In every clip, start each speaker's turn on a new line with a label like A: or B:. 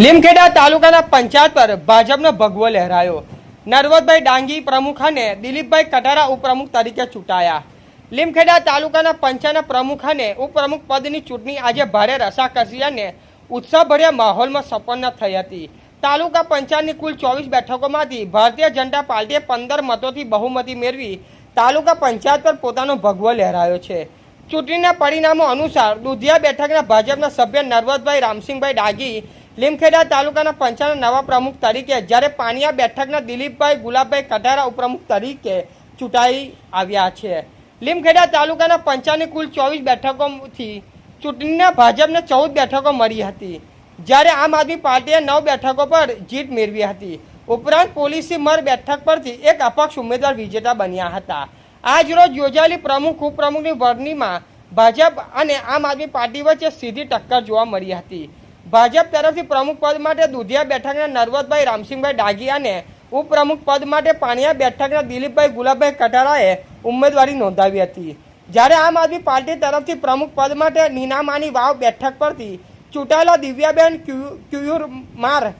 A: લીમખેડા તાલુકાના પંચાયત પર ભાજપનો ભગવો લહેરાયો। નરવતભાઈ ડાંગી પ્રમુખ અને દિલીપભાઈ કટારા ઉપપ્રમુખ તરીકે ચૂંટાયા। લીમખેડા તાલુકાના પંચાયતના પ્રમુખ અને ઉપપ્રમુખ પદની ચૂંટણી આજે ભારે રસાકસી અને ઉત્સાહભર્યા માહોલમાં સંપન્ન થઈ હતી। તાલુકા પંચાયતની કુલ 24 બેઠકોમાંથી ભારતીય જનતા પાર્ટીએ 15 મતોથી બહુમતી મેળવી તાલુકા પંચાયત પર પોતાનો ભગવો લહેરાયો છે। ચૂંટણીના પરિણામો અનુસાર દુધિયા બેઠકના ભાજપના સભ્ય નરવતભાઈ રામસિંહભાઈ ડાંગી લીમખેડા તાલુકાના પંચાયતના નવા પ્રમુખ તરીકે, જ્યારે પાનિયા બેઠકના દિલીપભાઈ ગુલાબભાઈ કટારા ઉપપ્રમુખ તરીકે ચૂંટાઈ આવ્યા છે। લીમખેડા તાલુકાના પંચાયતની કુલ 24 બેઠકોથી ચૂંટણીના ભાજપને 14 બેઠકો મળી હતી, જ્યારે આમ આદમી પાર્ટીએ 9 બેઠકો પર જીત મેળવી હતી। ઉપરાંત પોલીસી મર બેઠક પરથી એક અપક્ષ ઉમેદવાર વિજેતા બન્યા હતા। આજ રોજ યોજાયેલી પ્રમુખ ઉપપ્રમુખની વરણીમાં ભાજપ અને આમ આદમી પાર્ટી વચ્ચે સીધી ટક્કર જોવા મળી હતી। ભાજપ તરફથી પ્રમુખ પદ માટે દુધિયા બેઠકના નરવતભાઈ રામસિંહભાઈ ડાંગી અને ઉપપ્રમુખ પદ માટે પાનિયા બેઠકના દિલીપભાઈ ગુલાબભાઈ કટારાએ ઉમેદવારી નોંધાવી હતી, જ્યારે આમ આદમી પાર્ટી તરફથી પ્રમુખ પદ માટે નીનામાની વાવ બેઠક પરથી ચૂંટાયેલા દિવ્યાબેન ક્યુયુરમાર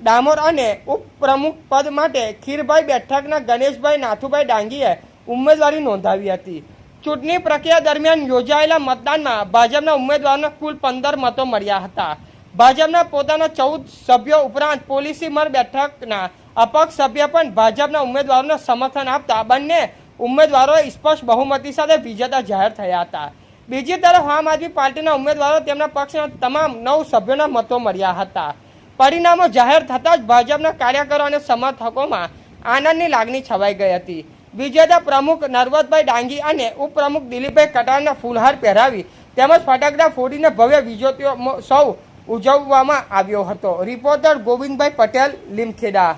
A: ડામોર અને ઉપપ્રમુખ પદ માટે ખીરભાઈ બેઠકના ગણેશભાઈ નાથુભાઈ ડાંગીએ ઉમેદવારી નોંધાવી હતી। ચૂંટણી પ્રક્રિયા દરમિયાન યોજાયેલા મતદાનમાં ભાજપના ઉમેદવારોને કુલ 15 મતો મળ્યા હતા। ભાજપના પોતાના 14 સભ્યો ઉપરાંત પોલીસી મર બેઠકના અપક્ષ સભ્ય પણ ભાજપના ઉમેદવારોને સમર્થન આપતા બંને ઉમેદવારોએ સ્પષ્ટ બહુમતી સાથે વિજેતા જાહેર થયા હતા। બીજી તરફ આમ આદમી પાર્ટીના ઉમેદવારો તેમના પક્ષના તમામ 9 સભ્યોના મતો મળ્યા હતા। પરિણામો જાહેર થતાં જ ભાજપના કાર્યકરો અને સમર્થકોમાં આનંદની લાગણી છવાઈ ગઈ હતી। વિજેતા પ્રમુખ નરવતભાઈ ડાંગી અને ઉપપ્રમુખ દિલીપભાઈ કટારાને ફૂલહાર પહેરાવી તેમજ ફટાકડા ફોડીને ભવ્ય વિજયોત્સવ ઉજવવામાં આવ્યો હતો। રિપોર્ટર ગોવિંદભાઈ પટેલ, લીમખેડા।